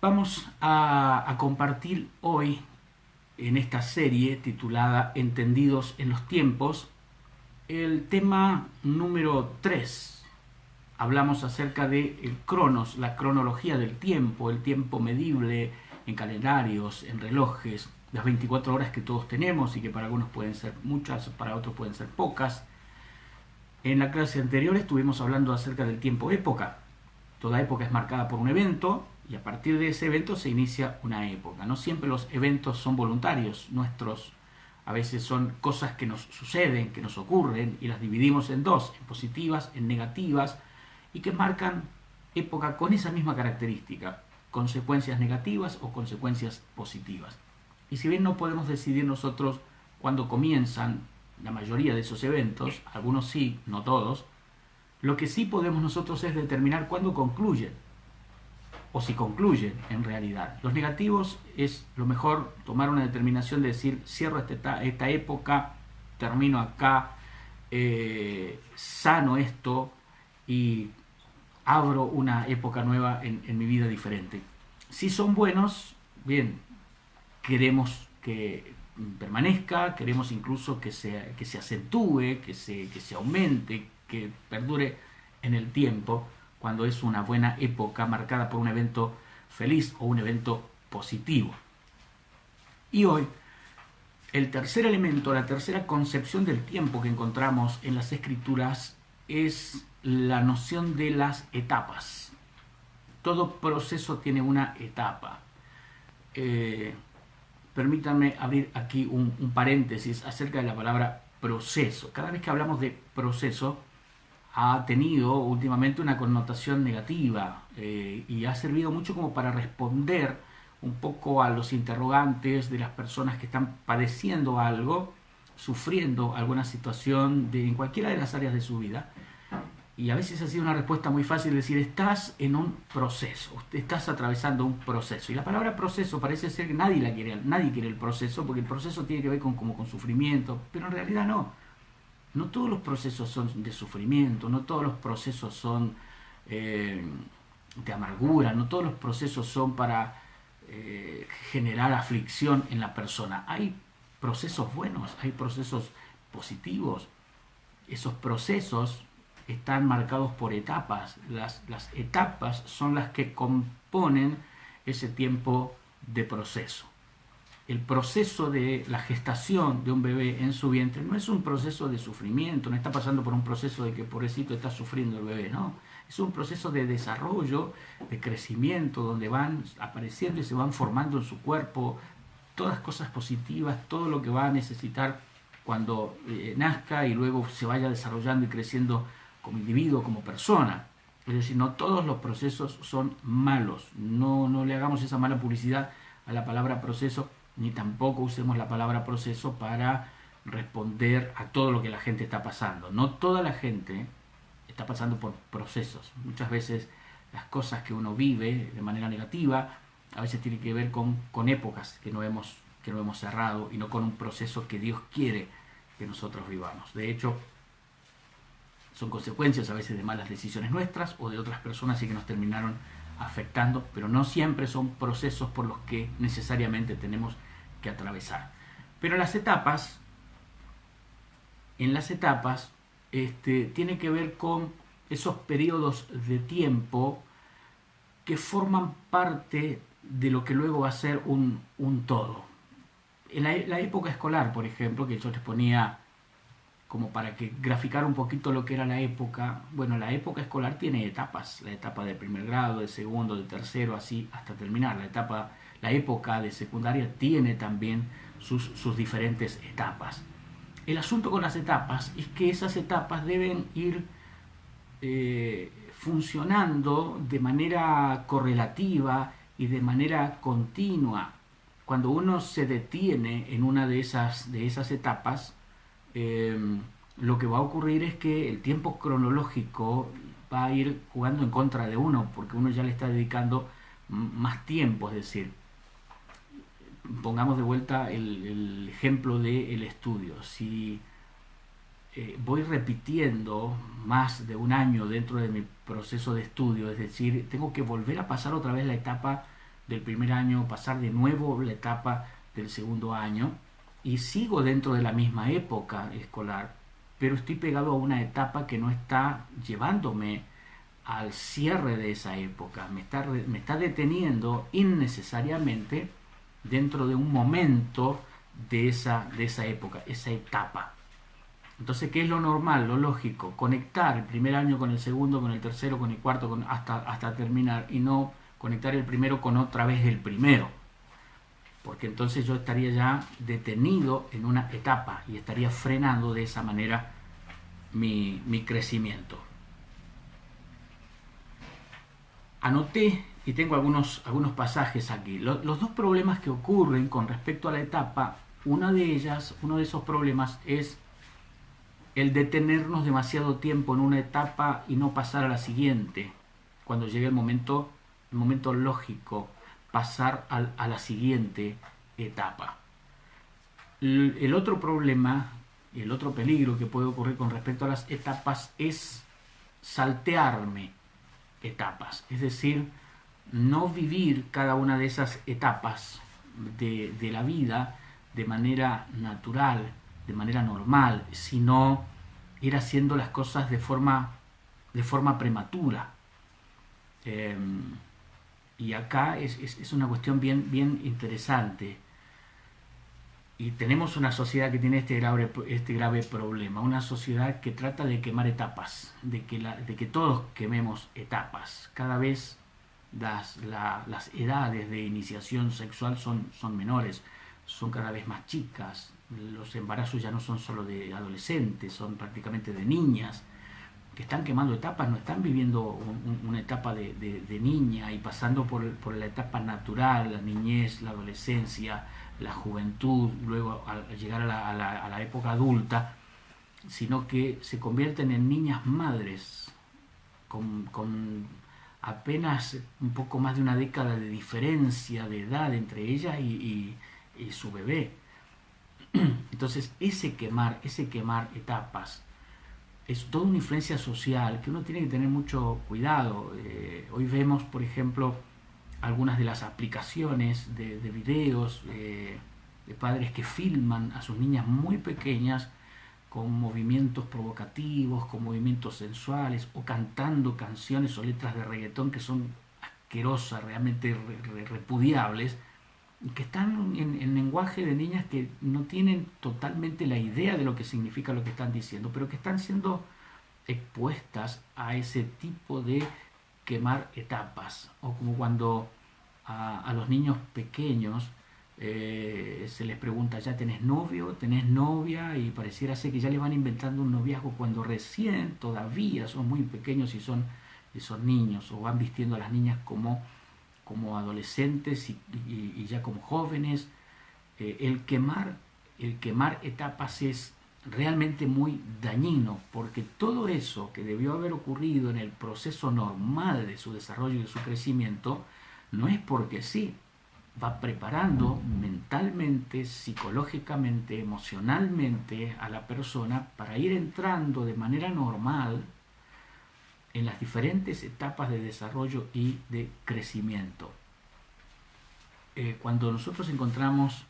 Vamos a compartir hoy en esta serie titulada Entendidos en los tiempos el tema número 3. Hablamos acerca de el cronos, la cronología del tiempo, el tiempo medible en calendarios, en relojes, las 24 horas que todos tenemos y que para algunos pueden ser muchas, para otros pueden ser pocas. En la clase anterior estuvimos hablando acerca del tiempo época. Toda época es marcada por un evento y a partir de ese evento se inicia una época. No siempre los eventos son voluntarios nuestros, a veces son cosas que nos suceden, que nos ocurren y las dividimos en dos, en positivas, en negativas, y que marcan época con esa misma característica, consecuencias negativas o consecuencias positivas. Y si bien no podemos decidir nosotros cuándo comienzan la mayoría de esos eventos, algunos sí, no todos, lo que sí podemos nosotros es determinar cuándo concluyen, o si concluyen en realidad. Los negativos es lo mejor tomar una determinación de decir, cierro esta época, termino acá, sano esto y abro una época nueva en mi vida diferente. Si son buenos, bien, queremos que permanezca, queremos incluso que se acentúe, que se aumente, que perdure en el tiempo, cuando es una buena época marcada por un evento feliz o un evento positivo. Y hoy, el tercer elemento, la tercera concepción del tiempo que encontramos en las Escrituras es la noción de las etapas. Todo proceso tiene una etapa. Permítanme abrir aquí un paréntesis acerca de la palabra proceso. Cada vez que hablamos de proceso, ha tenido últimamente una connotación negativa y ha servido mucho como para responder un poco a los interrogantes de las personas que están padeciendo algo, sufriendo alguna situación en cualquiera de las áreas de su vida. Y a veces ha sido una respuesta muy fácil decir, estás en un proceso, estás atravesando un proceso. Y la palabra proceso parece ser que nadie quiere el proceso, porque el proceso tiene que ver con sufrimiento, pero en realidad no. No todos los procesos son de sufrimiento, no todos los procesos son de amargura, no todos los procesos son para generar aflicción en la persona. Hay procesos buenos, hay procesos positivos. Esos procesos están marcados por etapas. Las etapas son las que componen ese tiempo de proceso. El proceso de la gestación de un bebé en su vientre no es un proceso de sufrimiento, no está pasando por un proceso de que pobrecito está sufriendo el bebé, no. Es un proceso de desarrollo, de crecimiento, donde van apareciendo y se van formando en su cuerpo todas cosas positivas, todo lo que va a necesitar cuando nazca y luego se vaya desarrollando y creciendo como individuo, como persona. Es decir, no todos los procesos son malos, no le hagamos esa mala publicidad a la palabra proceso, ni tampoco usemos la palabra proceso para responder a todo lo que la gente está pasando. No toda la gente está pasando por procesos. Muchas veces las cosas que uno vive de manera negativa a veces tienen que ver con épocas que no hemos cerrado y no con un proceso que Dios quiere que nosotros vivamos. De hecho, son consecuencias a veces de malas decisiones nuestras o de otras personas y que nos terminaron afectando, pero no siempre son procesos por los que necesariamente tenemos que atravesar. Pero en las etapas tiene que ver con esos periodos de tiempo que forman parte de lo que luego va a ser un todo. En la época escolar, por ejemplo, que yo les ponía como para que graficar un poquito lo que era la época. Bueno, la época escolar tiene etapas, la etapa del primer grado, de segundo, de tercero, así hasta terminar. La época de secundaria tiene también sus diferentes etapas. El asunto con las etapas es que esas etapas deben ir funcionando de manera correlativa y de manera continua. Cuando uno se detiene en una de esas etapas, lo que va a ocurrir es que el tiempo cronológico va a ir jugando en contra de uno, porque uno ya le está dedicando más tiempo. Es decir, pongamos de vuelta el ejemplo del estudio. Si voy repitiendo más de un año dentro de mi proceso de estudio, es decir, tengo que volver a pasar otra vez la etapa del primer año, pasar de nuevo la etapa del segundo año y sigo dentro de la misma época escolar, pero estoy pegado a una etapa que no está llevándome al cierre de esa época, me está deteniendo innecesariamente dentro de un momento de esa época, esa etapa. Entonces, ¿qué es lo normal, lo lógico? Conectar el primer año con el segundo, con el tercero, con el cuarto, hasta terminar, y no conectar el primero con otra vez el primero. Porque entonces yo estaría ya detenido en una etapa y estaría frenando de esa manera mi crecimiento. Anoté y tengo algunos pasajes aquí. Los dos problemas que ocurren con respecto a la etapa, uno de esos problemas es el detenernos demasiado tiempo en una etapa y no pasar a la siguiente, cuando llegue el momento lógico, pasar a la siguiente etapa. El otro problema, el otro peligro que puede ocurrir con respecto a las etapas es saltearme etapas, es decir, no vivir cada una de esas etapas de la vida de manera natural, de manera normal, sino ir haciendo las cosas de forma prematura. Y acá es una cuestión bien interesante. Y tenemos una sociedad que tiene este grave problema, una sociedad que trata de quemar etapas, de que todos quememos etapas. Cada vez las edades de iniciación sexual son menores, son cada vez más chicas, los embarazos ya no son solo de adolescentes, son prácticamente de niñas, que están quemando etapas, no están viviendo una etapa de niña y pasando por la etapa natural, la niñez, la adolescencia, la juventud, luego al llegar a la época adulta, sino que se convierten en niñas madres con apenas un poco más de una década de diferencia de edad entre ella y su bebé. Entonces ese quemar etapas es toda una influencia social que uno tiene que tener mucho cuidado. Hoy vemos, por ejemplo, algunas de las aplicaciones de videos de padres que filman a sus niñas muy pequeñas con movimientos provocativos, con movimientos sensuales, o cantando canciones o letras de reggaetón que son asquerosas, realmente repudiables, que están en lenguaje de niñas que no tienen totalmente la idea de lo que significa lo que están diciendo, pero que están siendo expuestas a ese tipo de quemar etapas, o como cuando a los niños pequeños se les pregunta, ¿ya tenés novio? ¿Tenés novia? Y pareciera ser que ya les van inventando un noviazgo cuando recién todavía son muy pequeños y son niños, o van vistiendo a las niñas como adolescentes y ya como jóvenes. El quemar etapas es realmente muy dañino, porque todo eso que debió haber ocurrido en el proceso normal de su desarrollo y de su crecimiento, no es porque sí, va preparando mentalmente, psicológicamente, emocionalmente a la persona para ir entrando de manera normal en las diferentes etapas de desarrollo y de crecimiento. Cuando nosotros encontramos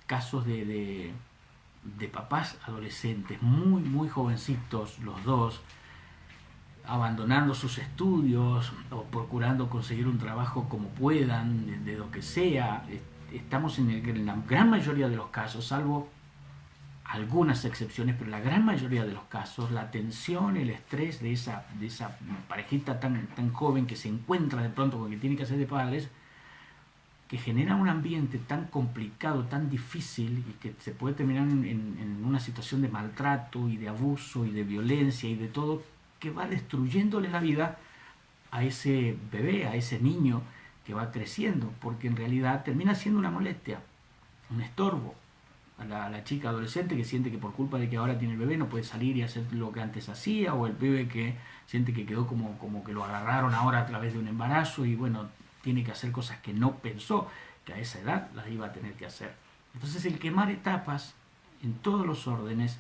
casos de papás adolescentes muy jovencitos, los dos, abandonando sus estudios o procurando conseguir un trabajo como puedan, de lo que sea, estamos en la gran mayoría de los casos, salvo algunas excepciones, pero la gran mayoría de los casos, la tensión, el estrés de esa parejita tan joven que se encuentra de pronto con que tiene que hacer de padres, que genera un ambiente tan complicado, tan difícil, y que se puede terminar en una situación de maltrato y de abuso y de violencia y de todo, que va destruyéndole la vida a ese bebé, a ese niño que va creciendo, porque en realidad termina siendo una molestia, un estorbo. A la chica adolescente que siente que por culpa de que ahora tiene el bebé no puede salir y hacer lo que antes hacía, o el bebé que siente que quedó como que lo agarraron ahora a través de un embarazo y bueno, tiene que hacer cosas que no pensó que a esa edad las iba a tener que hacer. Entonces el quemar etapas en todos los órdenes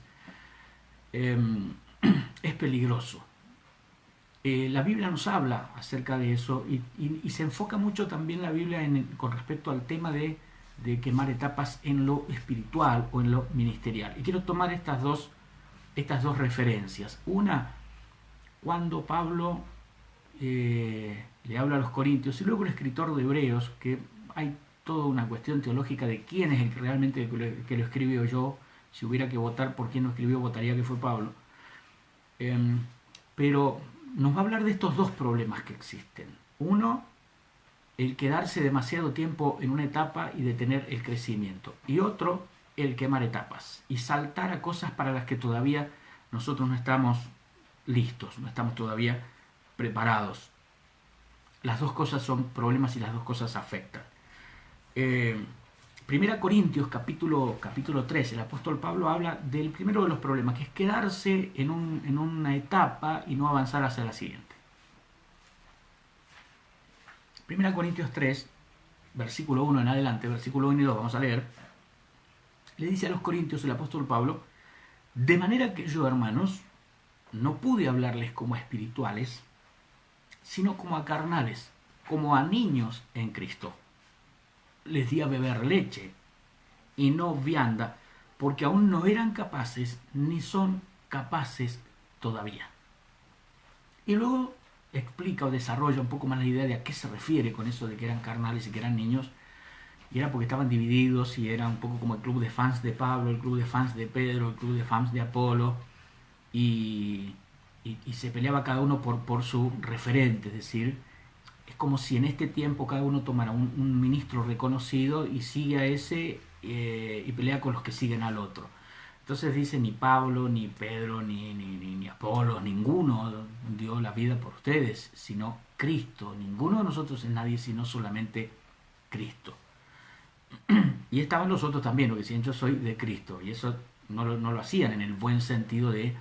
es peligroso. La Biblia nos habla acerca de eso y se enfoca mucho también la Biblia con respecto al tema de quemar etapas en lo espiritual o en lo ministerial. Y quiero tomar estas dos referencias. Una, cuando Pablo le habla a los corintios, y luego el escritor de Hebreos, que hay toda una cuestión teológica de quién es el que realmente que lo escribió. Yo, si hubiera que votar por quién lo escribió, votaría que fue Pablo. Pero nos va a hablar de estos dos problemas que existen. Uno, el quedarse demasiado tiempo en una etapa y detener el crecimiento. Y otro, el quemar etapas y saltar a cosas para las que todavía nosotros no estamos listos, no estamos todavía preparados. Las dos cosas son problemas y las dos cosas afectan. Primera Corintios capítulo 3, el apóstol Pablo habla del primero de los problemas, que es quedarse en una etapa y no avanzar hacia la siguiente. Primera Corintios 3, versículo 1 en adelante, versículo 1 y 2, vamos a leer. Le dice a los corintios el apóstol Pablo: de manera que yo, hermanos, no pude hablarles como a espirituales, sino como a carnales, como a niños en Cristo. Les di a beber leche y no vianda, porque aún no eran capaces, ni son capaces todavía. Y luego explica o desarrolla un poco más la idea de a qué se refiere con eso de que eran carnales y que eran niños. Y era porque estaban divididos y era un poco como el club de fans de Pablo, el club de fans de Pedro, el club de fans de Apolo. Y se peleaba cada uno por su referente, es decir, es como si en este tiempo cada uno tomara un ministro reconocido y sigue a ese y pelea con los que siguen al otro. Entonces dice, ni Pablo, ni Pedro, ni Apolo, ninguno dio la vida por ustedes, sino Cristo. Ninguno de nosotros es nadie sino solamente Cristo. Y estaban los otros también, lo que decían, yo soy de Cristo. Y eso no lo hacían en el buen sentido de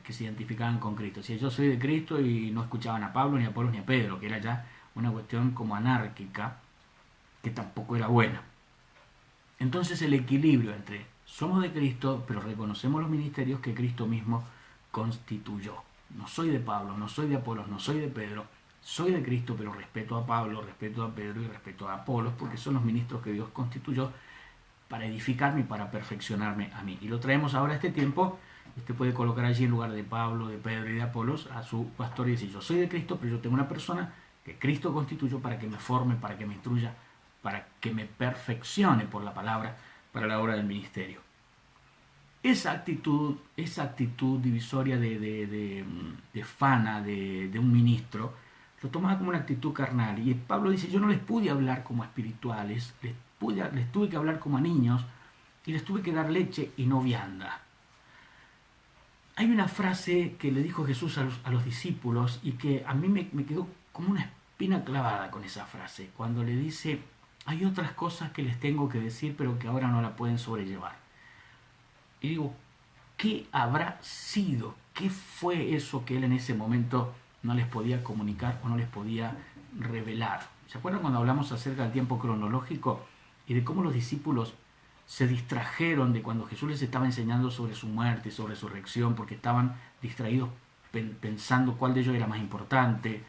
que se identificaban con Cristo. Si yo soy de Cristo y no escuchaban a Pablo, ni a Apolo, ni a Pedro, que era ya una cuestión como anárquica, que tampoco era buena. Entonces el equilibrio entre somos de Cristo, pero reconocemos los ministerios que Cristo mismo constituyó. No soy de Pablo, no soy de Apolos, no soy de Pedro, soy de Cristo, pero respeto a Pablo, respeto a Pedro y respeto a Apolos, porque son los ministros que Dios constituyó para edificarme y para perfeccionarme a mí. Y lo traemos ahora a este tiempo. Usted puede colocar allí en lugar de Pablo, de Pedro y de Apolos a su pastor y decir, yo soy de Cristo, pero yo tengo una persona que Cristo constituyó para que me forme, para que me instruya, para que me perfeccione por la palabra para la obra del ministerio. Esa actitud divisoria de fana de un ministro, lo tomaba como una actitud carnal. Y Pablo dice, yo no les pude hablar como a espirituales, les tuve que hablar como a niños y les tuve que dar leche y no vianda. Hay una frase que le dijo Jesús a los discípulos y que a mí me quedó como una espina clavada con esa frase, cuando le dice, hay otras cosas que les tengo que decir pero que ahora no la pueden sobrellevar. Y digo, ¿qué habrá sido? ¿Qué fue eso que él en ese momento no les podía comunicar o no les podía revelar? ¿Se acuerdan cuando hablamos acerca del tiempo cronológico y de cómo los discípulos se distrajeron de cuando Jesús les estaba enseñando sobre su muerte y sobre su resurrección, porque estaban distraídos pensando cuál de ellos era más importante?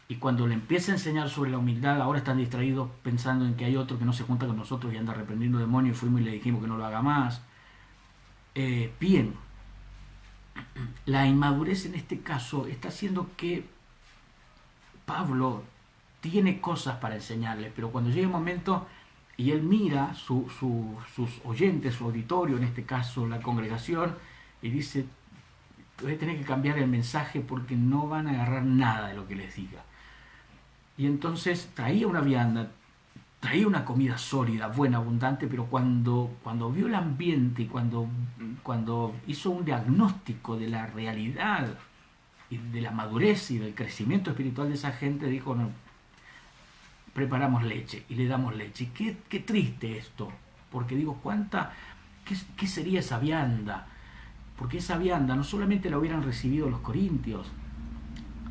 Y cuando le empieza a enseñar sobre la humildad, ahora están distraídos pensando en que hay otro que no se junta con nosotros y anda reprendiendo demonios, y fuimos y le dijimos que no lo haga más. Bien, la inmadurez en este caso está haciendo que Pablo tiene cosas para enseñarle, pero cuando llega el momento y él mira sus oyentes, su auditorio, en este caso la congregación, y dice, voy a tener que cambiar el mensaje porque no van a agarrar nada de lo que les diga. Y entonces traía una vianda, traía una comida sólida, buena, abundante, pero cuando vio el ambiente y cuando hizo un diagnóstico de la realidad y de la madurez y del crecimiento espiritual de esa gente, dijo, no, preparamos leche y le damos leche. Qué triste esto, porque digo, ¿qué sería esa vianda? Porque esa vianda no solamente la hubieran recibido los corintios,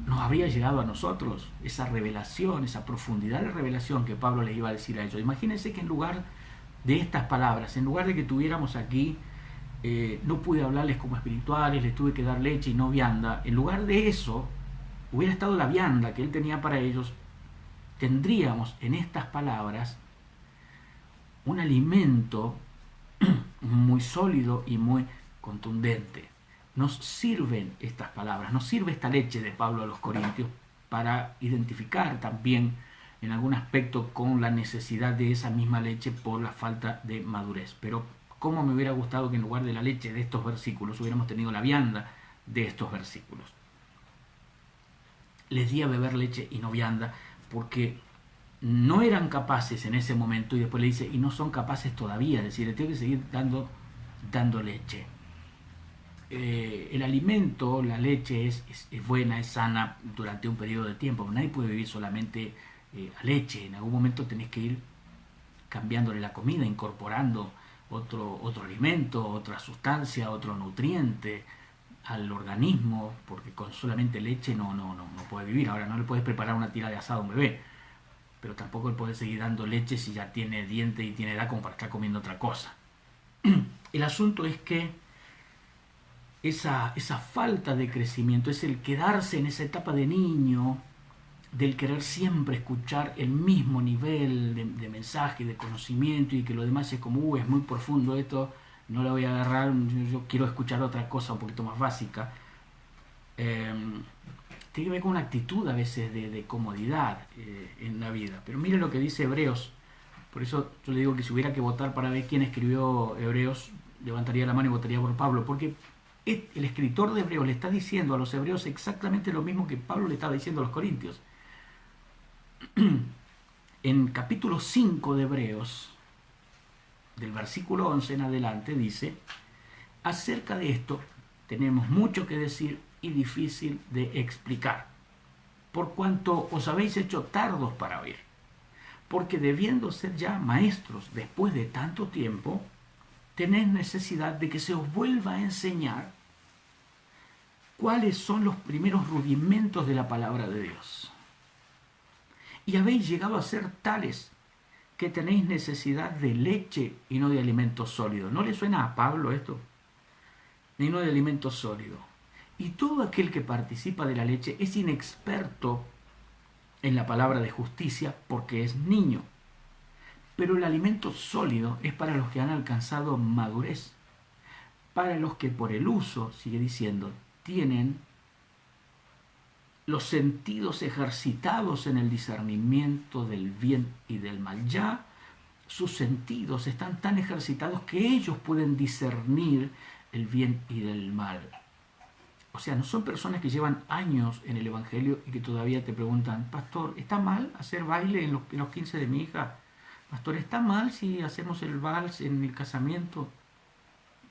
nos habría llegado a nosotros esa revelación, esa profundidad de revelación que Pablo les iba a decir a ellos. Imagínense que en lugar de estas palabras, en lugar de que tuviéramos aquí, no pude hablarles como espirituales, les tuve que dar leche y no vianda, en lugar de eso, hubiera estado la vianda que él tenía para ellos, tendríamos en estas palabras un alimento muy sólido y muy contundente. Nos sirven estas palabras, nos sirve esta leche de Pablo a los Corintios para identificar también en algún aspecto con la necesidad de esa misma leche por la falta de madurez. Pero cómo me hubiera gustado que en lugar de la leche de estos versículos hubiéramos tenido la vianda de estos versículos. Les di a beber leche y no vianda porque no eran capaces en ese momento, y después le dice, y no son capaces todavía, es decir, le tengo que seguir dando leche. El alimento, la leche es buena, es sana durante un periodo de tiempo. Nadie puede vivir solamente a leche. En algún momento tenés que ir cambiándole la comida, incorporando otro alimento, otra sustancia, otro nutriente al organismo, porque con solamente leche no puede vivir. Ahora no le puedes preparar una tira de asado a un bebé, pero tampoco le puedes seguir dando leche si ya tiene diente y tiene edad como para estar comiendo otra cosa. El asunto es que esa falta de crecimiento es el quedarse en esa etapa de niño, del querer siempre escuchar el mismo nivel de mensaje, de conocimiento, y que lo demás es como, es muy profundo esto, no lo voy a agarrar, yo quiero escuchar otra cosa un poquito más básica. Tiene que ver con una actitud a veces de comodidad en la vida. Pero mire lo que dice Hebreos. Por eso yo le digo que si hubiera que votar para ver quién escribió Hebreos, levantaría la mano y votaría por Pablo, porque el escritor de Hebreos le está diciendo a los hebreos exactamente lo mismo que Pablo le estaba diciendo a los corintios. En capítulo 5 de Hebreos, del versículo 11 en adelante, dice, acerca de esto tenemos mucho que decir y difícil de explicar, por cuanto os habéis hecho tardos para oír, porque debiendo ser ya maestros después de tanto tiempo, tenéis necesidad de que se os vuelva a enseñar cuáles son los primeros rudimentos de la palabra de Dios. Y habéis llegado a ser tales que tenéis necesidad de leche y no de alimento sólido. ¿No le suena a Pablo esto? Ni no de alimento sólido. Y todo aquel que participa de la leche es inexperto en la palabra de justicia porque es niño. Pero el alimento sólido es para los que han alcanzado madurez, para los que por el uso, sigue diciendo, tienen los sentidos ejercitados en el discernimiento del bien y del mal. Ya sus sentidos están tan ejercitados que ellos pueden discernir el bien y del mal. O sea, no son personas que llevan años en el Evangelio y que todavía te preguntan, pastor, ¿está mal hacer baile en los 15 de mi hija? Pastor, ¿está mal si hacemos el vals en el casamiento?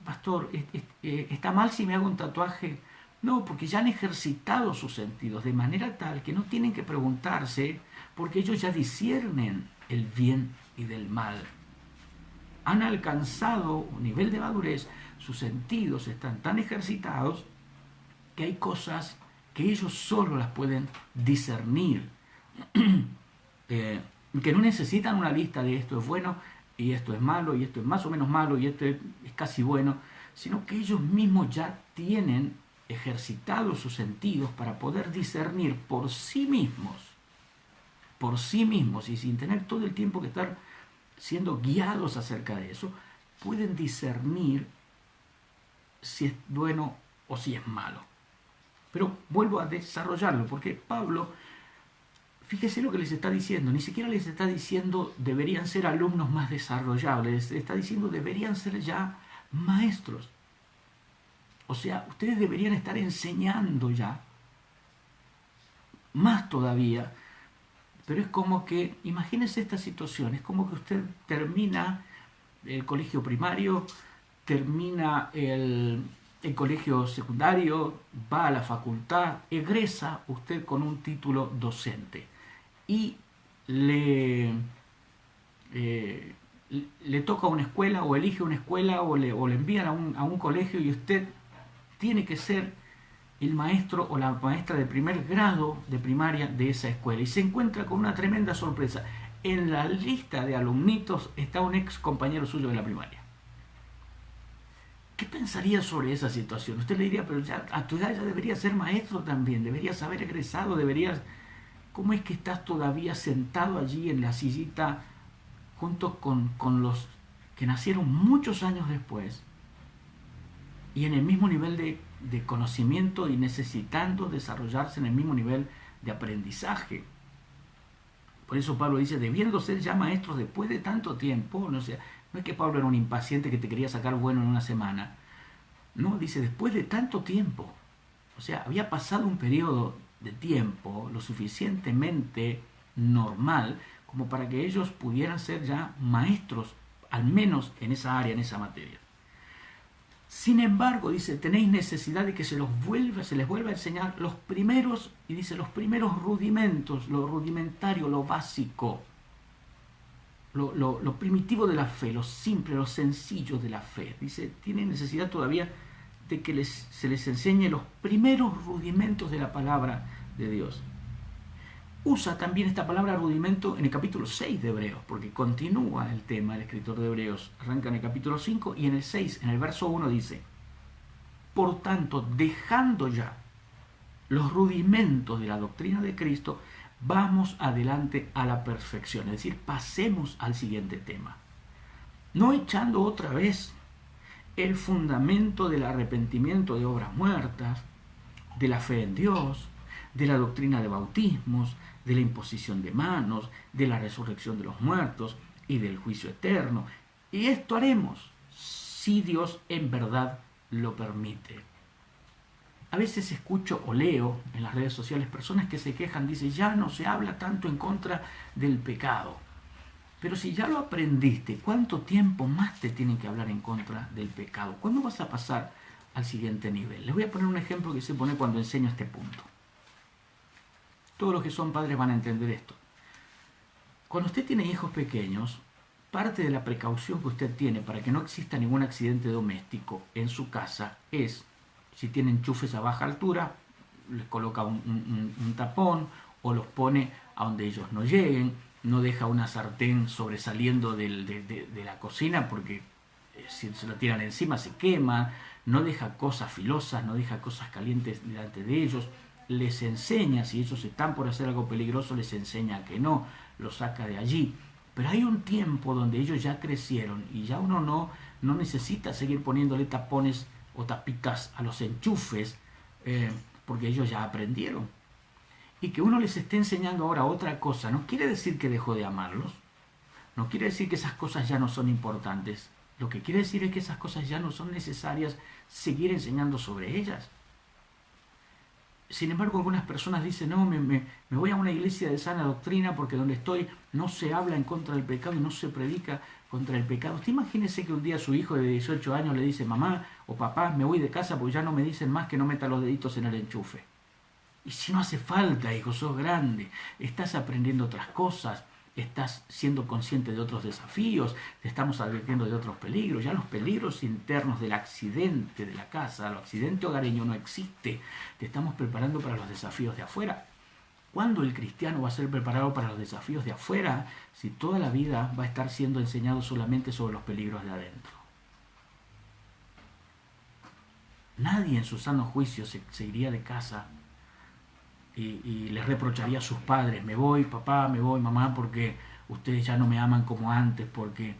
Pastor, ¿está mal si me hago un tatuaje? No, porque ya han ejercitado sus sentidos de manera tal que no tienen que preguntarse, porque ellos ya disciernen el bien y del mal. Han alcanzado un nivel de madurez, sus sentidos están tan ejercitados que hay cosas que ellos solo las pueden discernir. Que no necesitan una lista de esto es bueno y esto es malo y esto es más o menos malo y esto es casi bueno, sino que ellos mismos ya tienen ejercitados sus sentidos para poder discernir por sí mismos y sin tener todo el tiempo que estar siendo guiados acerca de eso, pueden discernir si es bueno o si es malo. Pero vuelvo a desarrollarlo, porque Pablo, fíjese lo que les está diciendo, ni siquiera les está diciendo deberían ser alumnos más desarrollables, les está diciendo deberían ser ya maestros. O sea, ustedes deberían estar enseñando ya, más todavía, pero es como que, imagínense esta situación, es como que usted termina el colegio primario, termina el colegio secundario, va a la facultad, egresa usted con un título docente y le toca una escuela o elige una escuela o le envían a un colegio y usted tiene que ser el maestro o la maestra de primer grado de primaria de esa escuela y se encuentra con una tremenda sorpresa. En la lista de alumnitos está un ex compañero suyo de la primaria. ¿Qué pensaría sobre esa situación? Usted le diría, pero ya a tu edad ya deberías ser maestro también, deberías haber egresado, deberías... ¿Cómo es que estás todavía sentado allí en la sillita junto con los que nacieron muchos años después y en el mismo nivel de conocimiento y necesitando desarrollarse en el mismo nivel de aprendizaje? Por eso Pablo dice, debiendo ser ya maestros después de tanto tiempo, no sé, no es que Pablo era un impaciente que te quería sacar bueno en una semana, no, dice después de tanto tiempo, o sea, había pasado un periodo de tiempo lo suficientemente normal como para que ellos pudieran ser ya maestros, al menos en esa área, en esa materia. Sin embargo, dice, tenéis necesidad de que se les vuelva a enseñar los primeros, y dice, los primeros rudimentos, lo rudimentario, lo básico, lo primitivo de la fe, lo simple, lo sencillo de la fe. Dice, tienen necesidad todavía de que se les enseñe los primeros rudimentos de la palabra de Dios. Usa también esta palabra rudimento en el capítulo 6 de Hebreos, porque continúa el tema, el escritor de Hebreos arranca en el capítulo 5 y en el 6, en el verso 1 dice, por tanto, dejando ya los rudimentos de la doctrina de Cristo, vamos adelante a la perfección, es decir, pasemos al siguiente tema. No echando otra vez el fundamento del arrepentimiento de obras muertas, de la fe en Dios, de la doctrina de bautismos, de la imposición de manos, de la resurrección de los muertos y del juicio eterno. Y esto haremos si Dios en verdad lo permite. A veces escucho o leo en las redes sociales personas que se quejan, dicen, ya no se habla tanto en contra del pecado. Pero si ya lo aprendiste, ¿cuánto tiempo más te tienen que hablar en contra del pecado? ¿Cuándo vas a pasar al siguiente nivel? Les voy a poner un ejemplo que se pone cuando enseño este punto. Todos los que son padres van a entender esto. Cuando usted tiene hijos pequeños, parte de la precaución que usted tiene para que no exista ningún accidente doméstico en su casa es, si tiene enchufes a baja altura, les coloca un tapón o los pone a donde ellos no lleguen, no deja una sartén sobresaliendo de la cocina porque si se la tiran encima se quema, no deja cosas filosas, no deja cosas calientes delante de ellos, les enseña, si ellos están por hacer algo peligroso, les enseña que no, los saca de allí. Pero hay un tiempo donde ellos ya crecieron y ya uno no necesita seguir poniéndole tapones o tapitas a los enchufes porque ellos ya aprendieron. Y que uno les esté enseñando ahora otra cosa no quiere decir que dejó de amarlos, no quiere decir que esas cosas ya no son importantes, lo que quiere decir es que esas cosas ya no son necesarias seguir enseñando sobre ellas. Sin embargo, algunas personas dicen, no, me voy a una iglesia de sana doctrina porque donde estoy no se habla en contra del pecado y no se predica contra el pecado. Usted imagínese que un día su hijo de 18 años le dice, mamá o papá, me voy de casa porque ya no me dicen más que no meta los deditos en el enchufe. Y si no hace falta, hijo, sos grande, estás aprendiendo otras cosas, estás siendo consciente de otros desafíos, te estamos advirtiendo de otros peligros. Ya los peligros internos del accidente de la casa, el accidente hogareño no existe. Te estamos preparando para los desafíos de afuera. ¿Cuándo el cristiano va a ser preparado para los desafíos de afuera si toda la vida va a estar siendo enseñado solamente sobre los peligros de adentro? Nadie en su sano juicio se iría de casa y les reprocharía a sus padres, me voy papá, me voy mamá, porque ustedes ya no me aman como antes, porque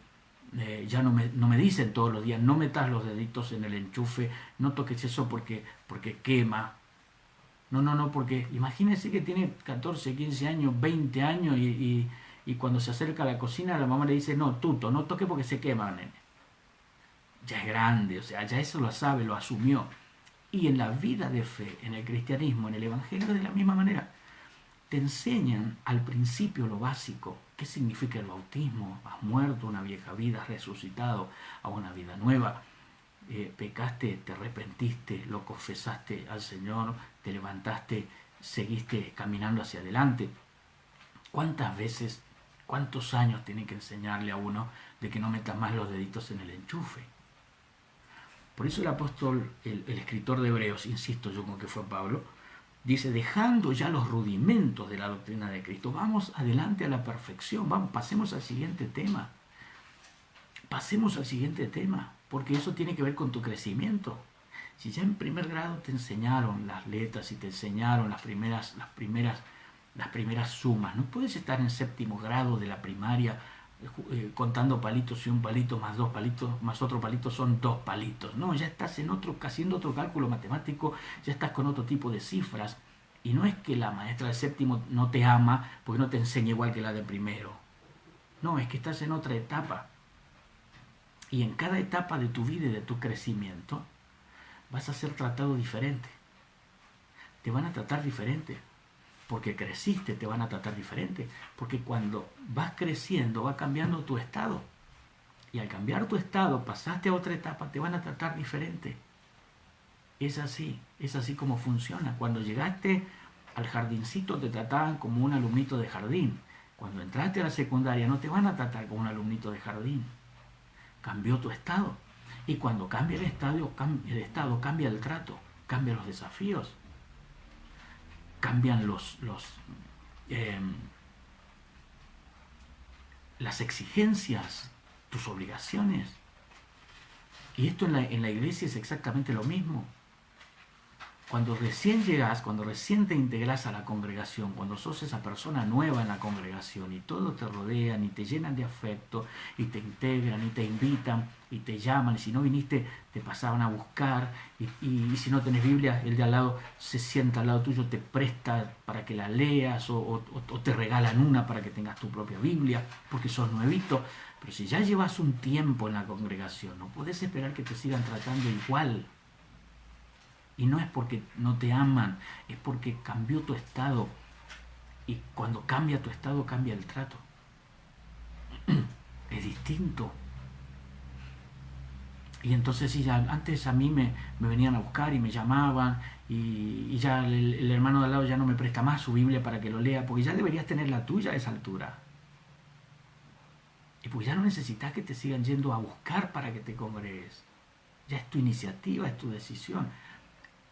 ya no me dicen todos los días, no metas los deditos en el enchufe, no toques eso porque quema. No, porque imagínense que tiene 14, 15 años, 20 años y cuando se acerca a la cocina la mamá le dice, no, tuto, no toque porque se quema, nene. Ya es grande, o sea, ya eso lo sabe, lo asumió. Y en la vida de fe, en el cristianismo, en el evangelio, de la misma manera, te enseñan al principio lo básico. ¿Qué significa el bautismo? Has muerto una vieja vida, has resucitado a una vida nueva. Pecaste, te arrepentiste, lo confesaste al Señor, te levantaste, seguiste caminando hacia adelante. ¿Cuántas veces, cuántos años tienen que enseñarle a uno de que no meta más los deditos en el enchufe? Por eso el apóstol, el escritor de Hebreos, insisto yo con que fue Pablo, dice, dejando ya los rudimentos de la doctrina de Cristo, vamos adelante a la perfección, pasemos al siguiente tema. Pasemos al siguiente tema. porque eso tiene que ver con tu crecimiento. Si ya en primer grado te enseñaron las letras y te enseñaron las primeras sumas, no puedes estar en séptimo grado de la primaria contando palitos, y un palito más dos palitos más otro palito son dos palitos. No, ya estás haciendo otro cálculo matemático, ya estás con otro tipo de cifras. Y no es que la maestra de séptimo no te ama porque no te enseña igual que la de primero. No, es que estás en otra etapa. Y en cada etapa de tu vida y de tu crecimiento vas a ser tratado diferente. Te van a tratar diferente. Porque creciste, te van a tratar diferente. Porque cuando vas creciendo, va cambiando tu estado. Y al cambiar tu estado, pasaste a otra etapa, te van a tratar diferente. Es así como funciona. Cuando llegaste al jardincito te trataban como un alumnito de jardín. Cuando entraste a la secundaria no te van a tratar como un alumnito de jardín. Cambió tu estado. Y cuando cambia el estado cambia el trato, cambian los desafíos, cambian las exigencias, tus obligaciones. Y esto en la iglesia es exactamente lo mismo. Cuando recién llegas, cuando recién te integras a la congregación, cuando sos esa persona nueva en la congregación y todos te rodean y te llenan de afecto y te integran y te invitan y te llaman, y si no viniste te pasaban a buscar, y si no tenés Biblia, el de al lado se sienta al lado tuyo, te presta para que la leas o te regalan una para que tengas tu propia Biblia porque sos nuevito. Pero si ya llevas un tiempo en la congregación, no podés esperar que te sigan tratando igual. Y no es porque no te aman, es porque cambió tu estado. Y cuando cambia tu estado, cambia el trato. Es distinto. Y entonces sí, ya antes a mí me venían a buscar y me llamaban, y ya el hermano de al lado ya no me presta más su Biblia para que lo lea, porque ya deberías tener la tuya a esa altura. Y pues ya no necesitas que te sigan yendo a buscar para que te congregues. Ya es tu iniciativa, es tu decisión.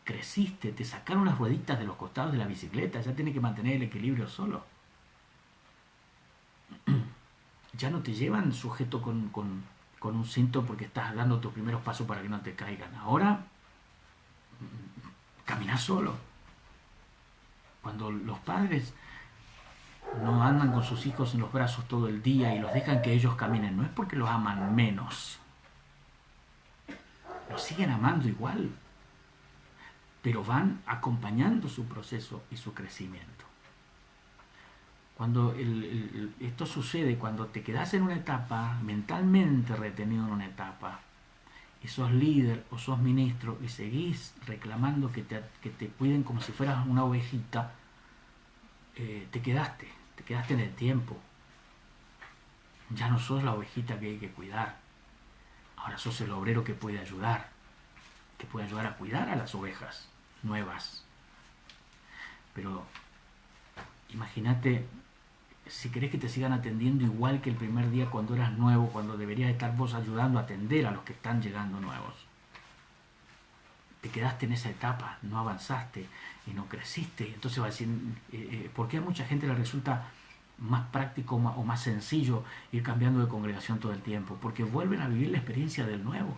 Creciste, te sacaron las rueditas de los costados de la bicicleta, ya tienes que mantener el equilibrio solo. Ya no te llevan sujeto con un cinto porque estás dando tus primeros pasos para que no te caigan. Ahora, camina solo. Cuando los padres no andan con sus hijos en los brazos todo el día y los dejan que ellos caminen, no es porque los aman menos. Los siguen amando igual, pero van acompañando su proceso y su crecimiento. Cuando esto sucede, cuando te quedas en una etapa, mentalmente retenido en una etapa, y sos líder o sos ministro y seguís reclamando que te cuiden como si fueras una ovejita, te quedaste en el tiempo. Ya no sos la ovejita que hay que cuidar. Ahora sos el obrero que puede ayudar a cuidar a las ovejas nuevas. Pero imagínate, si querés que te sigan atendiendo igual que el primer día cuando eras nuevo, cuando deberías estar vos ayudando a atender a los que están llegando nuevos. Te quedaste en esa etapa, no avanzaste y no creciste. Entonces va a decir, ¿por qué a mucha gente le resulta más práctico o más sencillo ir cambiando de congregación todo el tiempo? Porque vuelven a vivir la experiencia del nuevo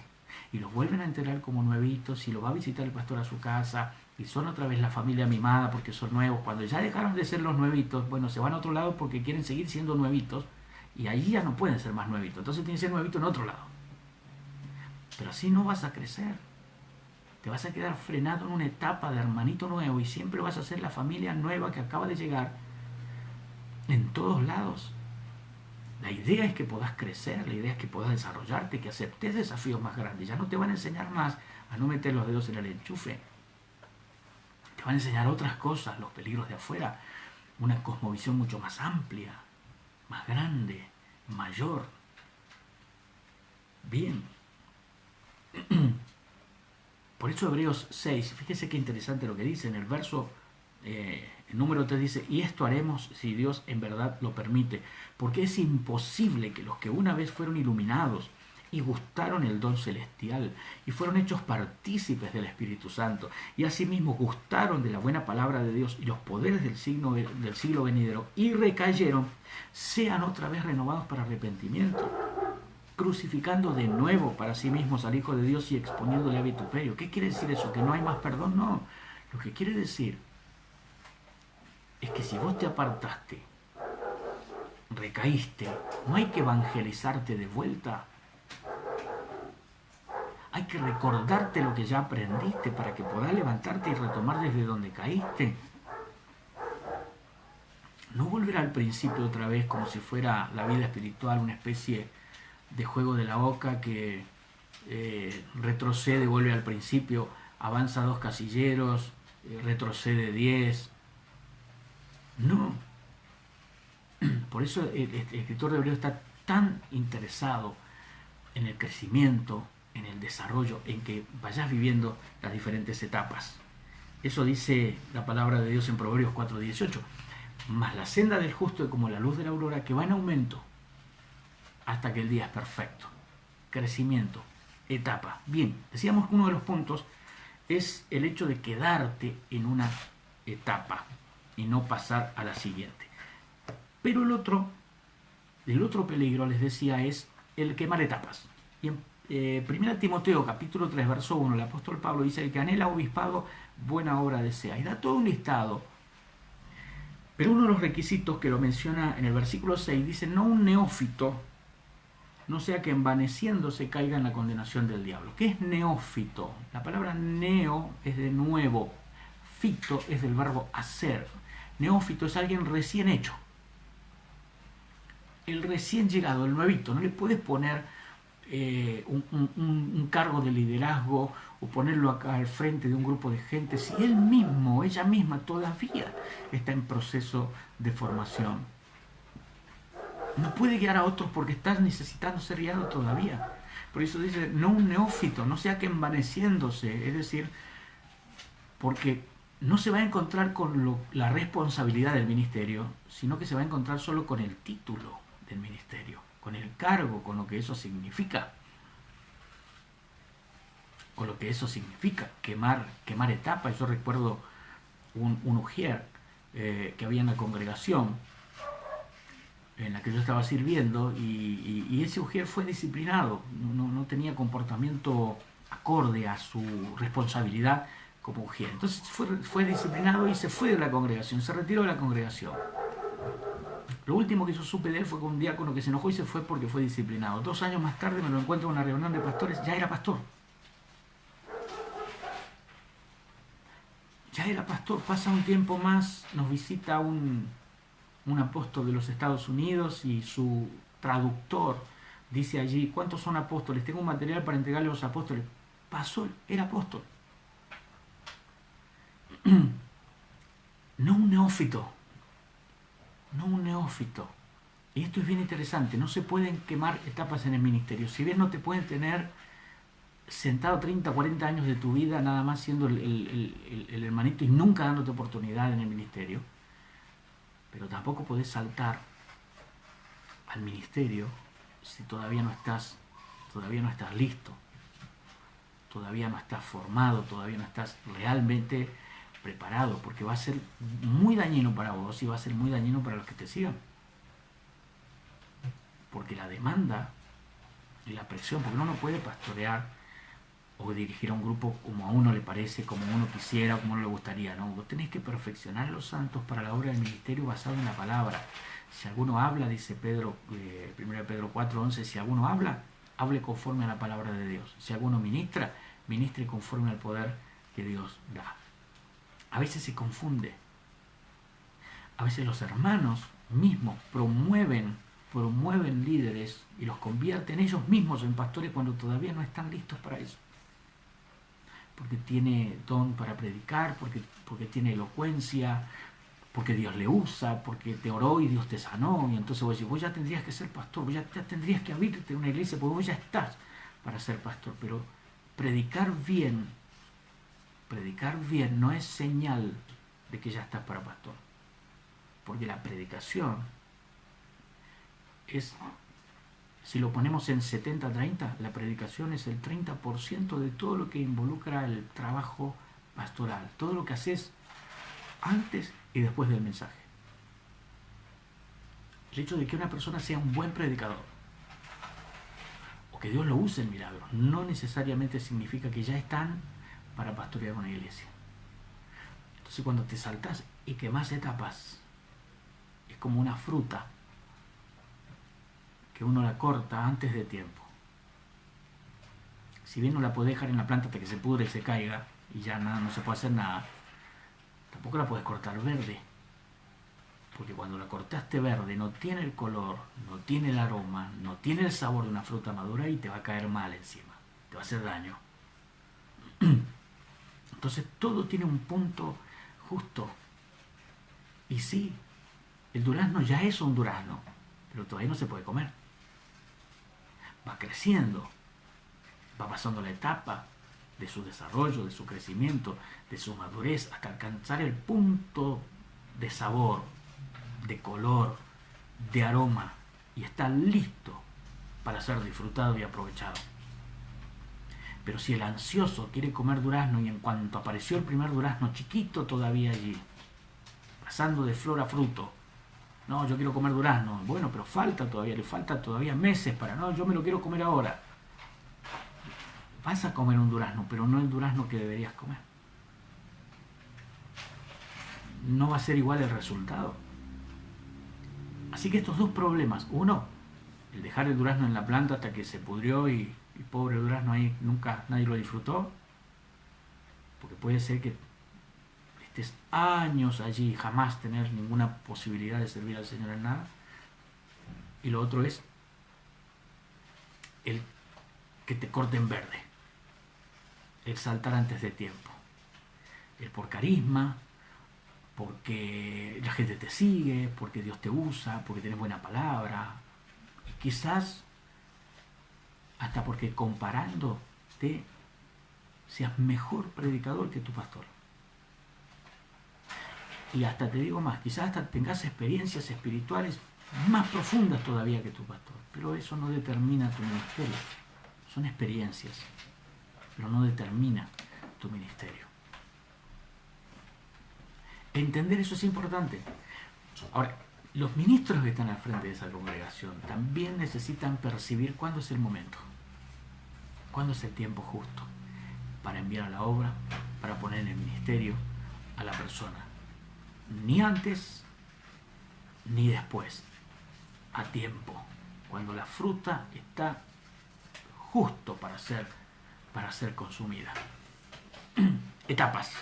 y los vuelven a enterar como nuevitos, y lo va a visitar el pastor a su casa y son otra vez la familia mimada porque son nuevos. Cuando ya dejaron de ser los nuevitos, bueno, se van a otro lado porque quieren seguir siendo nuevitos, y allí ya no pueden ser más nuevitos, entonces tienen que ser nuevitos en otro lado. Pero así no vas a crecer. Te vas a quedar frenado en una etapa de hermanito nuevo y siempre vas a ser la familia nueva que acaba de llegar en todos lados. La idea es que puedas crecer, la idea es que puedas desarrollarte, que aceptes desafíos más grandes. Ya no te van a enseñar más a no meter los dedos en el enchufe. Te van a enseñar otras cosas, los peligros de afuera, una cosmovisión mucho más amplia, más grande, mayor. Bien. Por eso Hebreos 6, fíjese qué interesante lo que dice en el verso, el número 3 dice, y esto haremos si Dios en verdad lo permite, porque es imposible que los que una vez fueron iluminados y gustaron el don celestial y fueron hechos partícipes del Espíritu Santo y asimismo gustaron de la buena palabra de Dios y los poderes del siglo venidero y recayeron, sean otra vez renovados para arrepentimiento. crucificando de nuevo para sí mismos al Hijo de Dios y exponiéndole a vituperio. ¿Qué quiere decir eso? ¿Que no hay más perdón? No. Lo que quiere decir es que si vos te apartaste, recaíste, no hay que evangelizarte de vuelta. Hay que recordarte lo que ya aprendiste para que puedas levantarte y retomar desde donde caíste. No volver al principio otra vez como si fuera la vida espiritual una especie de juego de la oca que retrocede, vuelve al principio, avanza 2 casilleros, retrocede 10. No. Por eso el escritor de Hebreo está tan interesado en el crecimiento, en el desarrollo, en que vayas viviendo las diferentes etapas. Eso dice la palabra de Dios en Proverbios 4:18. Mas la senda del justo es como la luz de la aurora que va en aumento hasta que el día es perfecto. Crecimiento, etapa. Bien, decíamos que uno de los puntos es el hecho de quedarte en una etapa y no pasar a la siguiente. Pero el otro peligro, les decía, es el quemar etapas. Y en 1 Timoteo capítulo 3, verso 1, el apóstol Pablo dice: el que anhela obispado, buena obra desea. Y da todo un listado. Pero uno de los requisitos que lo menciona en el versículo 6 dice: no un neófito, no sea que envaneciéndose caiga en la condenación del diablo. ¿Qué es neófito? La palabra neo es de nuevo, fito es del verbo hacer. Neófito es alguien recién hecho. El recién llegado, el nuevito. No le puedes poner un cargo de liderazgo o ponerlo acá al frente de un grupo de gente si él mismo, ella misma todavía está en proceso de formación. No puede guiar a otros porque está necesitando ser guiado todavía. Por eso dice, no un neófito, no sea que envaneciéndose, es decir, porque no se va a encontrar con la responsabilidad del ministerio, sino que se va a encontrar solo con el título del ministerio, con el cargo, con lo que eso significa. Con lo que eso significa, quemar etapas. Yo recuerdo un ujier que había en la congregación en la que yo estaba sirviendo y ese ujier fue disciplinado, no tenía comportamiento acorde a su responsabilidad como ujier. Entonces fue disciplinado y se fue de la congregación, se retiró de la congregación. Lo último que yo supe de él fue con un diácono que se enojó y se fue porque fue disciplinado. 2 años más tarde me lo encuentro en una reunión de pastores, ya era pastor. Ya era pastor. Pasa un tiempo más, nos visita un apóstol de los Estados Unidos y su traductor dice allí: ¿cuántos son apóstoles? Tengo un material para entregarle a los apóstoles. Pasó, era apóstol. No un neófito. No un neófito. Y esto es bien interesante. No se pueden quemar etapas en el ministerio. Si bien no te pueden tener sentado 30, 40 años de tu vida nada más siendo el hermanito y nunca dándote oportunidad en el ministerio, pero tampoco podés saltar al ministerio si todavía no estás listo, todavía no estás formado, todavía no estás realmente preparado, porque va a ser muy dañino para vos y va a ser muy dañino para los que te sigan. Porque la demanda y la presión, porque uno no puede pastorear o dirigir a un grupo como a uno le parece, como uno quisiera, como uno le gustaría, ¿no? Vos tenés que perfeccionar a los santos para la obra del ministerio basado en la palabra. Si alguno habla, dice Pedro, 1 Pedro 4:11, si alguno habla, hable conforme a la palabra de Dios. Si alguno ministra, ministre conforme al poder que Dios da. A veces se confunde. A veces los hermanos mismos promueven líderes y los convierten ellos mismos en pastores cuando todavía no están listos para eso. Porque tiene don para predicar, porque tiene elocuencia, porque Dios le usa, porque te oró y Dios te sanó. Y entonces vos decís, vos ya tendrías que ser pastor, vos ya tendrías que abrirte una iglesia, porque vos ya estás para ser pastor. Pero predicar bien no es señal de que ya estás para pastor. Porque la predicación es, si lo ponemos en 70-30, la predicación es el 30% de todo lo que involucra el trabajo pastoral, todo lo que haces antes y después del mensaje. El hecho de que una persona sea un buen predicador, o que Dios lo use en milagros, no necesariamente significa que ya están para pastorear una iglesia. Entonces cuando te saltas y quemas etapas, es como una fruta que uno la corta antes de tiempo. Si bien no la podés dejar en la planta hasta que se pudre y se caiga y ya nada, no se puede hacer nada, tampoco la puedes cortar verde, porque cuando la cortaste verde no tiene el color, no tiene el aroma, no tiene el sabor de una fruta madura y te va a caer mal encima, te va a hacer daño. Entonces todo tiene un punto justo. Y sí, el durazno ya es un durazno, pero todavía no se puede comer. Va creciendo, va pasando la etapa de su desarrollo, de su crecimiento, de su madurez, hasta alcanzar el punto de sabor, de color, de aroma, y está listo para ser disfrutado y aprovechado. Pero si el ansioso quiere comer durazno y en cuanto apareció el primer durazno chiquito todavía allí, pasando de flor a fruto, no, yo quiero comer durazno, bueno, pero le falta todavía meses para, no, yo me lo quiero comer ahora. Vas a comer un durazno, pero no el durazno que deberías comer. No va a ser igual el resultado. Así que estos dos problemas, uno, el dejar el durazno en la planta hasta que se pudrió y pobre durazno ahí nunca nadie lo disfrutó, porque puede ser que estés años allí y jamás tener ninguna posibilidad de servir al Señor en nada. Y lo otro es el que te corten verde, el saltar antes de tiempo, el por carisma, porque la gente te sigue, porque Dios te usa, porque tienes buena palabra, y quizás hasta porque comparándote seas mejor predicador que tu pastor. Y hasta te digo más, quizás hasta tengas experiencias espirituales más profundas todavía que tu pastor, pero eso no determina tu ministerio. Son experiencias, pero no determina tu ministerio. Entender eso es importante. Ahora, los ministros que están al frente de esa congregación también necesitan percibir cuándo es el momento, cuándo es el tiempo justo para enviar a la obra, para poner en el ministerio a la persona. Ni antes, ni después. A tiempo. Cuando la fruta está justo para ser consumida. Etapas.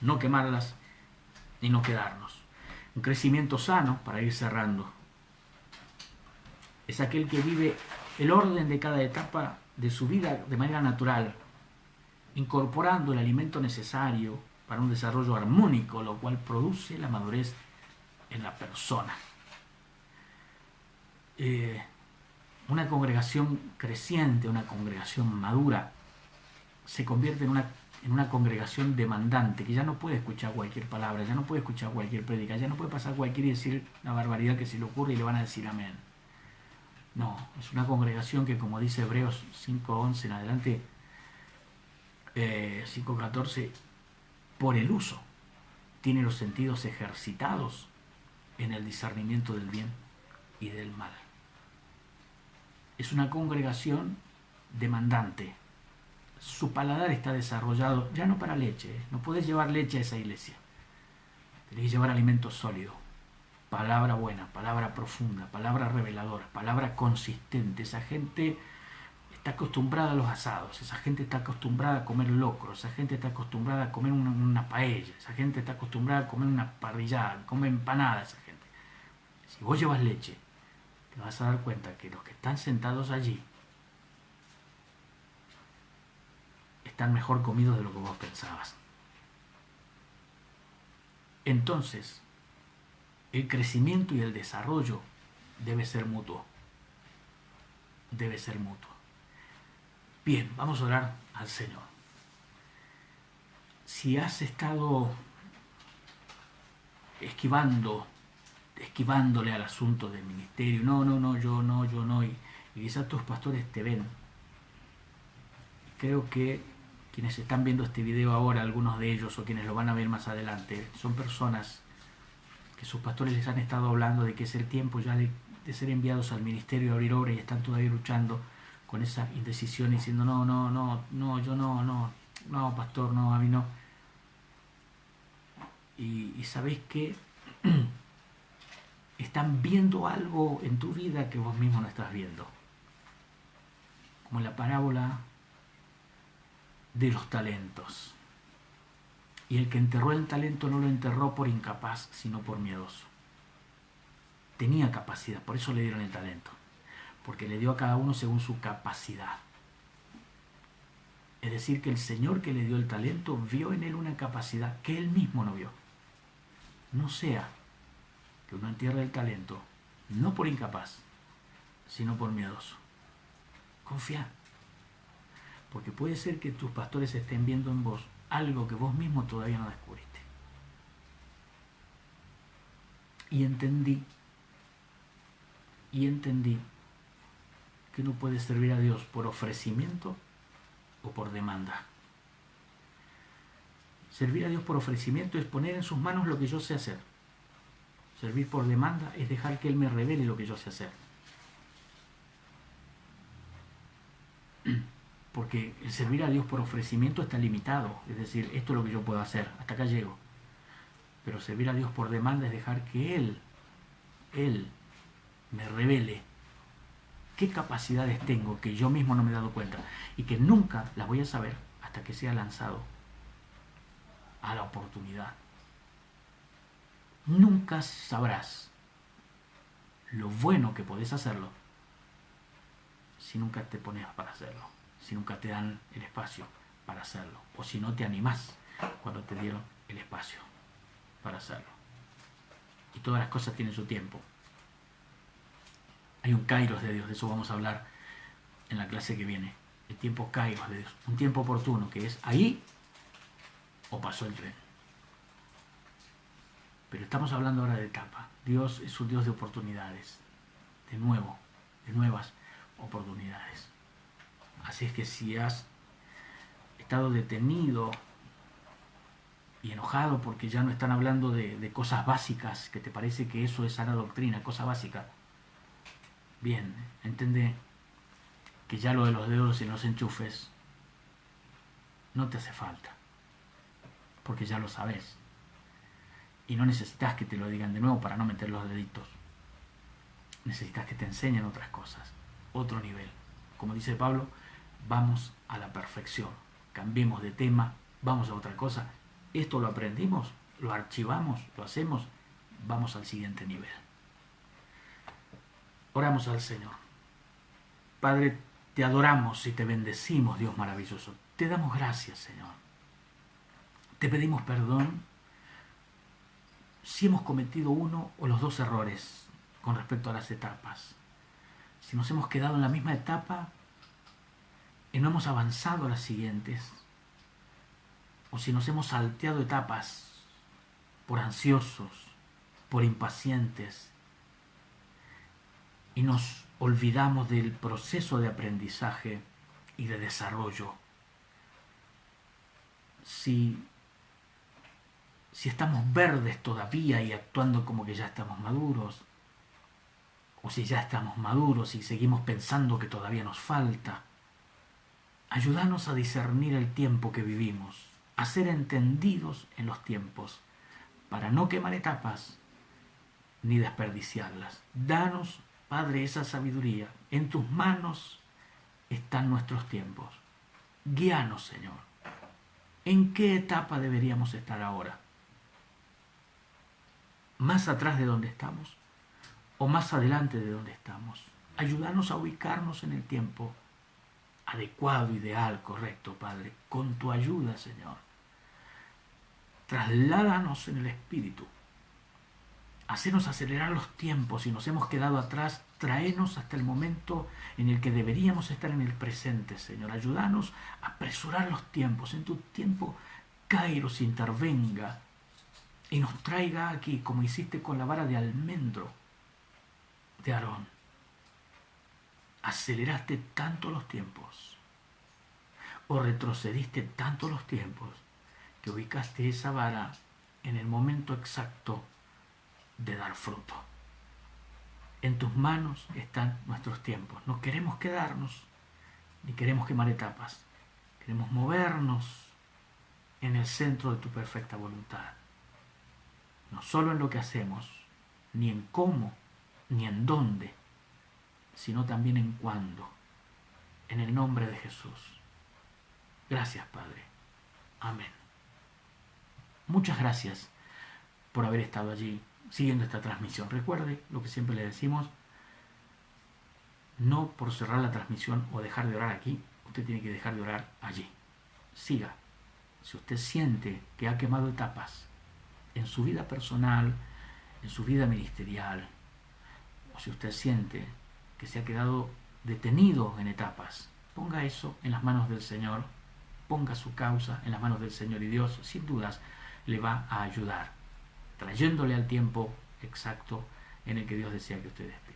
No quemarlas y no quedarnos. Un crecimiento sano, para ir cerrando, es aquel que vive el orden de cada etapa de su vida de manera natural, incorporando el alimento necesario para un desarrollo armónico, lo cual produce la madurez en la persona. Una congregación creciente, una congregación madura, se convierte en una congregación demandante, que ya no puede escuchar cualquier palabra, ya no puede escuchar cualquier prédica, ya no puede pasar cualquiera y decir la barbaridad que se le ocurre y le van a decir amén. No, es una congregación que, como dice Hebreos 5:11 en adelante, 5:14, por el uso, tiene los sentidos ejercitados en el discernimiento del bien y del mal. Es una congregación demandante. Su paladar está desarrollado, ya no para leche, no podés llevar leche a esa iglesia. Tenés que llevar alimento sólido, palabra buena, palabra profunda, palabra reveladora, palabra consistente. Esa gente está acostumbrada a los asados, esa gente está acostumbrada a comer locro, esa gente está acostumbrada a comer una paella, esa gente está acostumbrada a comer una parrillada, comer empanada, esa gente. Si vos llevas leche, te vas a dar cuenta que los que están sentados allí están mejor comidos de lo que vos pensabas. Entonces, el crecimiento y el desarrollo debe ser mutuo. Debe ser mutuo. Bien, vamos a orar al Señor. Si has estado esquivándole al asunto del ministerio, yo no, y quizás tus pastores te ven. Creo que quienes están viendo este video ahora, algunos de ellos o quienes lo van a ver más adelante, son personas que sus pastores les han estado hablando de que es el tiempo ya de ser enviados al ministerio a abrir obra y están todavía luchando con esa indecisión diciendo, no, yo no, pastor, no, a mí no. Y sabés que están viendo algo en tu vida que vos mismo no estás viendo. Como la parábola de los talentos. Y el que enterró el talento no lo enterró por incapaz, sino por miedoso. Tenía capacidad, por eso le dieron el talento. Porque le dio a cada uno según su capacidad. Es decir, que el Señor que le dio el talento vio en él una capacidad que él mismo no vio. No sea que uno entierre el talento, no por incapaz, sino por miedoso. Confía. Porque puede ser que tus pastores estén viendo en vos algo que vos mismo todavía no descubriste. Y entendí que uno puede servir a Dios por ofrecimiento o por demanda. Servir a Dios por ofrecimiento es poner en sus manos lo que yo sé hacer. Servir por demanda es dejar que Él me revele lo que yo sé hacer. Porque el servir a Dios por ofrecimiento está limitado. Es decir, esto es lo que yo puedo hacer, hasta acá llego. Pero servir a Dios por demanda es dejar que Él me revele qué capacidades tengo que yo mismo no me he dado cuenta y que nunca las voy a saber hasta que sea lanzado a la oportunidad. Nunca sabrás lo bueno que podés hacerlo si nunca te pones para hacerlo, si nunca te dan el espacio para hacerlo, o si no te animás cuando te dieron el espacio para hacerlo. Y todas las cosas tienen su tiempo. Hay un kairos de Dios, de eso vamos a hablar en la clase que viene. El tiempo kairos de Dios, un tiempo oportuno, que es ahí o pasó el tren. Pero estamos hablando ahora de etapa. Dios es un Dios de oportunidades, de nuevas oportunidades. Así es que si has estado detenido y enojado porque ya no están hablando de cosas básicas, que te parece que eso es sana doctrina, cosa básica, bien, entendé que ya lo de los dedos y los enchufes no te hace falta, porque ya lo sabes. Y no necesitas que te lo digan de nuevo para no meter los deditos. Necesitas que te enseñen otras cosas, otro nivel. Como dice Pablo, vamos a la perfección. Cambiemos de tema, vamos a otra cosa. Esto lo aprendimos, lo archivamos, lo hacemos, vamos al siguiente nivel. Oramos al Señor. Padre, te adoramos y te bendecimos, Dios maravilloso. Te damos gracias, Señor. Te pedimos perdón si hemos cometido uno o los dos errores con respecto a las etapas. Si nos hemos quedado en la misma etapa y no hemos avanzado a las siguientes, o si nos hemos salteado etapas por ansiosos, por impacientes, y nos olvidamos del proceso de aprendizaje y de desarrollo. Si estamos verdes todavía y actuando como que ya estamos maduros, o si ya estamos maduros y seguimos pensando que todavía nos falta, ayúdanos a discernir el tiempo que vivimos, a ser entendidos en los tiempos, para no quemar etapas ni desperdiciarlas. Danos, Padre, esa sabiduría. En tus manos están nuestros tiempos. Guíanos, Señor. ¿En qué etapa deberíamos estar ahora? ¿Más atrás de donde estamos o más adelante de donde estamos? Ayúdanos a ubicarnos en el tiempo adecuado, ideal, correcto, Padre, con tu ayuda, Señor. Trasládanos en el Espíritu. Hacenos acelerar los tiempos. Si nos hemos quedado atrás, tráenos hasta el momento en el que deberíamos estar en el presente, Señor. Ayúdanos a apresurar los tiempos. En tu tiempo, Kairos intervenga y nos traiga aquí, como hiciste con la vara de almendro de Aarón. Aceleraste tanto los tiempos, o retrocediste tanto los tiempos, que ubicaste esa vara en el momento exacto de dar fruto. En tus manos están nuestros tiempos. No queremos quedarnos ni queremos quemar etapas. Queremos movernos en el centro de tu perfecta voluntad. No solo en lo que hacemos, ni en cómo, ni en dónde, sino también en cuándo. En el nombre de Jesús. Gracias, Padre. Amén. Muchas gracias por haber estado allí siguiendo esta transmisión. Recuerde lo que siempre le decimos, no por cerrar la transmisión o dejar de orar aquí, usted tiene que dejar de orar allí. Siga. Si usted siente que ha quemado etapas en su vida personal, en su vida ministerial, o si usted siente que se ha quedado detenido en etapas, ponga eso en las manos del Señor, ponga su causa en las manos del Señor y Dios, sin dudas, le va a ayudar, trayéndole al tiempo exacto en el que Dios desea que usted esté.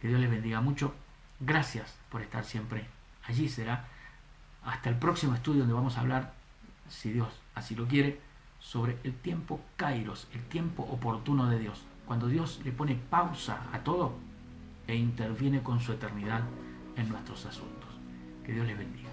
Que Dios les bendiga mucho. Gracias por estar siempre. Allí será hasta el próximo estudio donde vamos a hablar, si Dios así lo quiere, sobre el tiempo Kairos, el tiempo oportuno de Dios. Cuando Dios le pone pausa a todo e interviene con su eternidad en nuestros asuntos. Que Dios les bendiga.